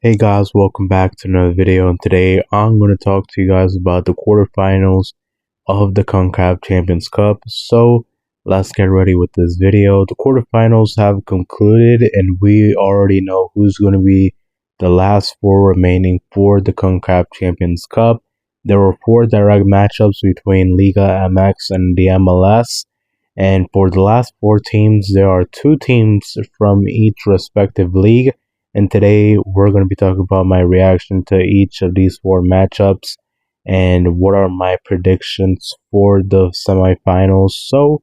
Hey guys, welcome back to another video, and today I'm going to talk to you guys about the quarterfinals of the CONCACAF Champions Cup. So let's get ready with this video. The quarterfinals have concluded and we already know who's going to be the last four remaining for the CONCACAF Champions Cup. There were four direct matchups between Liga MX and the MLS. And for the last four teams, there are two teams from each respective league. And today we're going to be talking about my reaction to each of these four matchups and what are my predictions for the semifinals. So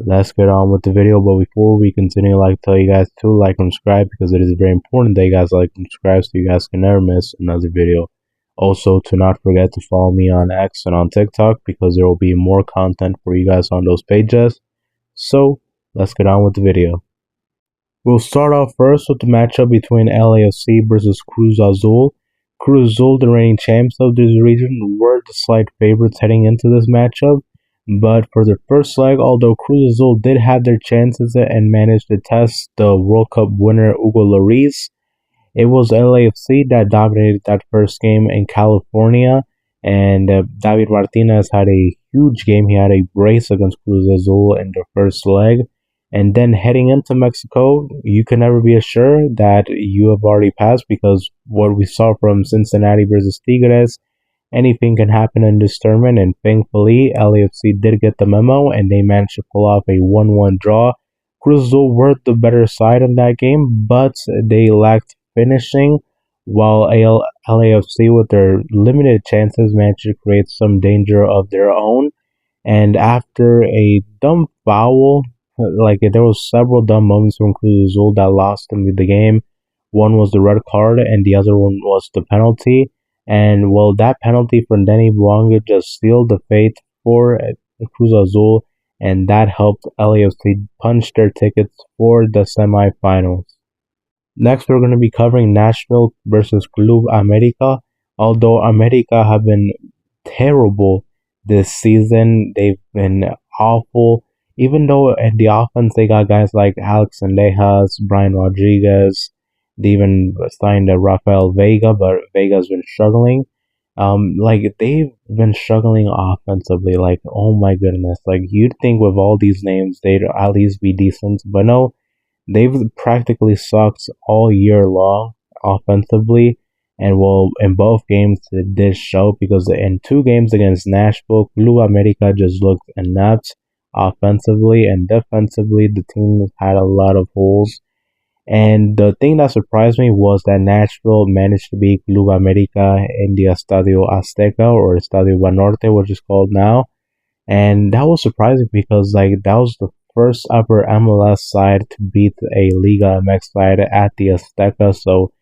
let's get on with the video. But before we continue, I'd like to tell you guys to like and subscribe because it is very important that you guys like and subscribe so you guys can never miss another video. Also, to not forget to follow me on X and on TikTok because there will be more content for you guys on those pages. So let's get on with the video. We'll start off first with the matchup between LAFC versus Cruz Azul. Cruz Azul, the reigning champs of this region, were the slight favorites heading into this matchup. But for their first leg, although Cruz Azul did have their chances and managed to test the World Cup winner Hugo Lloris, it was LAFC that dominated that first game in California. And David Martinez had a huge game. He had a brace against Cruz Azul in the first leg. And then heading into Mexico, you can never be assured that you have already passed because what we saw from Cincinnati versus Tigres, anything can happen in this tournament. And thankfully, LAFC did get the memo and they managed to pull off a 1-1 draw. Cruz Azul were the better side in that game, but they lacked finishing, while LAFC, with their limited chances, managed to create some danger of their own. And after a dumb foul, there was several dumb moments from Cruz Azul that lost them the game. One was the red card, and the other one was the penalty. And well, that penalty from Denny Bouanga just sealed the fate for Cruz Azul, and that helped LAFC punch their tickets for the semifinals. Next, we're going to be covering Nashville versus Club America. Although America have been terrible this season, they've been awful. Even though in the offense they got guys like Alex Sendejas, Brian Rodriguez, they even signed Rafael Vega, but Vega's been struggling. They've been struggling offensively. Like, oh my goodness! Like, you'd think with all these names they'd at least be decent, but no, they've practically sucked all year long offensively. And well, in both games it did show because in two games against Nashville, Club America just looked inept. Offensively and defensively, the team had a lot of holes. And the thing that surprised me was that Nashville managed to beat Club America in the Estadio Azteca, or Estadio Banorte, which is called now. And that was surprising because that was the first upper MLS side to beat a Liga MX side at the Azteca. So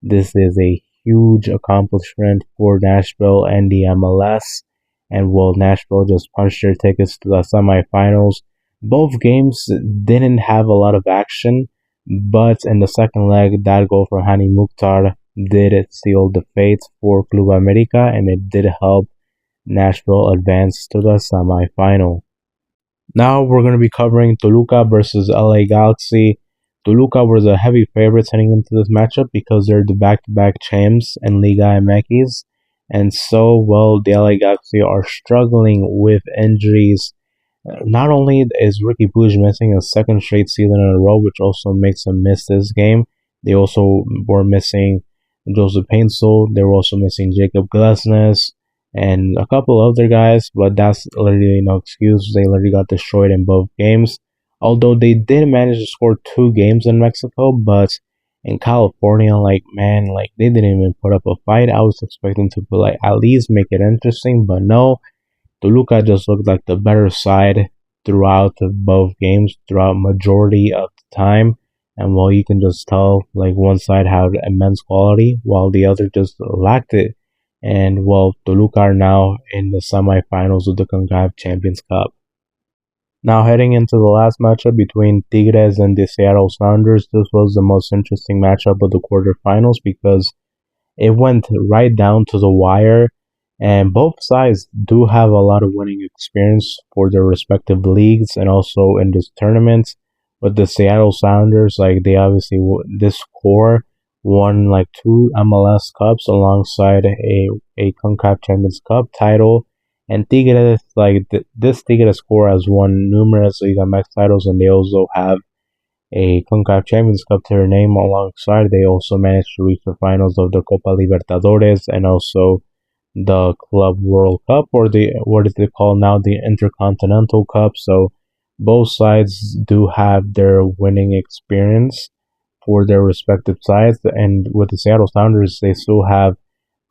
this is a huge accomplishment for Nashville and the MLS. And well, Nashville just punched their tickets to the semifinals. Both games didn't have a lot of action, but in the second leg, that goal from Hani Mukhtar did seal the fate for Club America, and it did help Nashville advance to the semifinal. Now we're going to be covering Toluca versus LA Galaxy. Toluca were the heavy favorites heading into this matchup because they're the back-to-back champs in Liga MX. And so, well, the LA Galaxy are struggling with injuries. Not only is Ricky Puig missing a second straight season in a row, which also makes him miss this game, they also were missing Joseph Paintsel. They were also missing Jacob Glesnes and a couple other guys, but that's literally no excuse. They literally got destroyed in both games. Although they did manage to score 2 games in Mexico, but in California, they didn't even put up a fight. I was expecting to at least make it interesting, but no. Toluca just looked like the better side throughout both games, throughout majority of the time. And well, you can just tell one side had immense quality while the other just lacked it. And well, Toluca are now in the semifinals of the CONCACAF Champions Cup. Now heading into the last matchup between Tigres and the Seattle Sounders, this was the most interesting matchup of the quarterfinals because it went right down to the wire, and both sides do have a lot of winning experience for their respective leagues and also in this tournament. But the Seattle Sounders, they obviously, this core won like 2 MLS Cups alongside a CONCACAF Champions Cup title. And Tigres, this Tigres core has won numerous Liga MX titles, and they also have a CONCACAF Champions Cup to their name alongside. They also managed to reach the finals of the Copa Libertadores and also the Club World Cup, or what is it called now, the Intercontinental Cup. So both sides do have their winning experience for their respective sides. And with the Seattle Sounders, they still have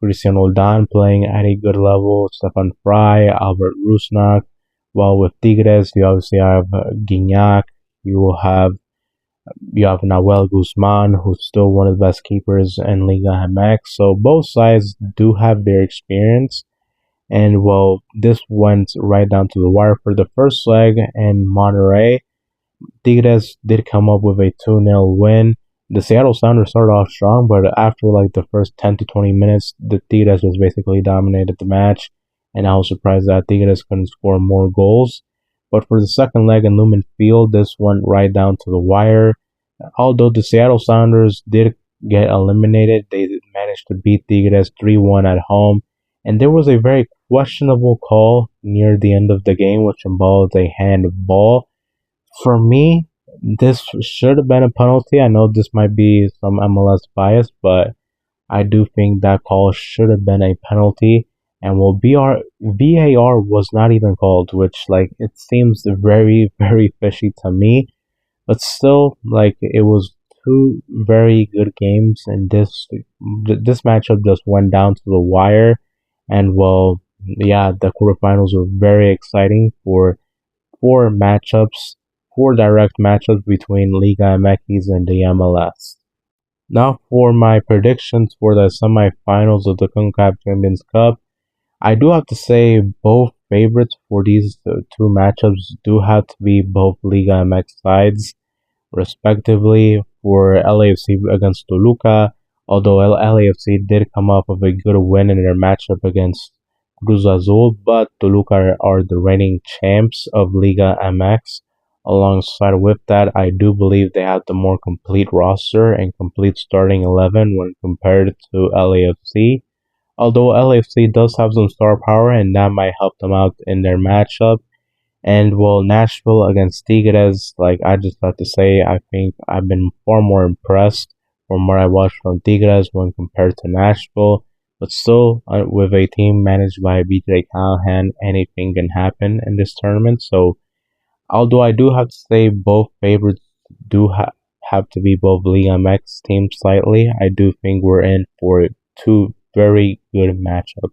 Christian Roldan playing at a good level, Stefan Fry, Albert Rusnak. While with Tigres, you obviously have Guignac, you have Nahuel Guzman, who's still one of the best keepers in Liga MX. So both sides do have their experience. And well, this went right down to the wire for the first leg in Monterrey. Tigres did come up with a 2-0 win. The Seattle Sounders started off strong, but after like the first 10 to 20 minutes, the Tigres was basically dominated the match. And I was surprised that Tigres couldn't score more goals. But for the second leg in Lumen Field, this went right down to the wire. Although the Seattle Sounders did get eliminated, they managed to beat Tigres 3-1 at home. And there was a very questionable call near the end of the game, which involved a handball. For me, this should have been a penalty. I know this might be some MLS bias, but I do think that call should have been a penalty. And well, VAR was not even called, which it seems very, very fishy to me. But still, it was two very good games, and this matchup just went down to the wire. And well, yeah, the quarterfinals were very exciting for four direct matchups between Liga MX and the MLS. Now for my predictions for the semifinals of the CONCACAF Champions Cup. I do have to say both favorites for these two matchups do have to be both Liga MX sides, respectively. For LAFC against Toluca, although LAFC did come up with a good win in their matchup against Cruz Azul, but Toluca are the reigning champs of Liga MX. Alongside with that, I do believe they have the more complete roster and complete starting 11 when compared to LAFC. Although LAFC does have some star power, and that might help them out in their matchup. And well, Nashville against Tigres, I just have to say, I think I've been far more impressed from what I watched from Tigres when compared to Nashville. But still, with a team managed by BJ Callahan, anything can happen in this tournament. So, although I do have to say both favorites do have to be both Liga MX teams slightly, I do think we're in for two very good matchups.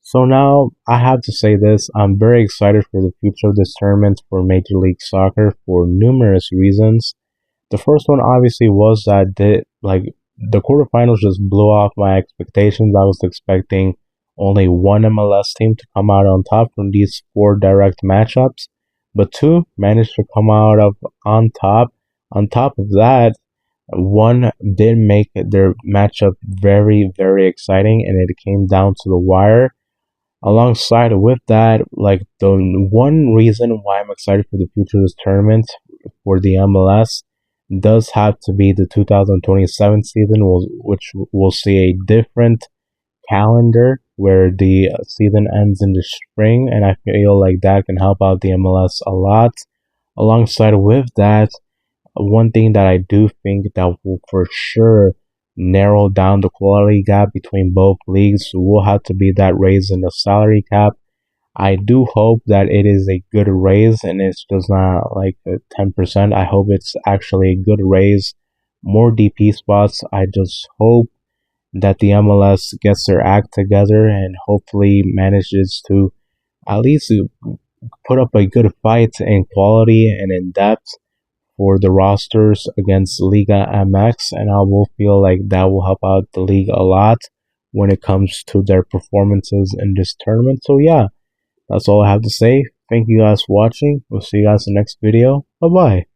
So now I have to say this, I'm very excited for the future of this tournament for Major League Soccer for numerous reasons. The first one obviously was that the quarterfinals just blew off my expectations. I was expecting only one MLS team to come out on top from these four direct matchups, but two managed to come out on top. On top of that, one did make their matchup very, very exciting, and it came down to the wire. Alongside with that, the one reason why I'm excited for the future of this tournament for the MLS does have to be the 2027 season, which will see a different calendar where the season ends in the spring, and I feel like that can help out the MLS a lot. Alongside with that, one thing that I do think that will for sure narrow down the quality gap between both leagues will have to be that raise in the salary cap. I do hope that it is a good raise and it's just not 10%. I hope it's actually a good raise, more DP spots. I just hope that the MLS gets their act together and hopefully manages to at least put up a good fight in quality and in depth for the rosters against Liga MX, and I will feel like that will help out the league a lot when it comes to their performances in this tournament. So yeah, that's all I have to say. Thank you guys for watching. We'll see you guys in the next video. Bye bye.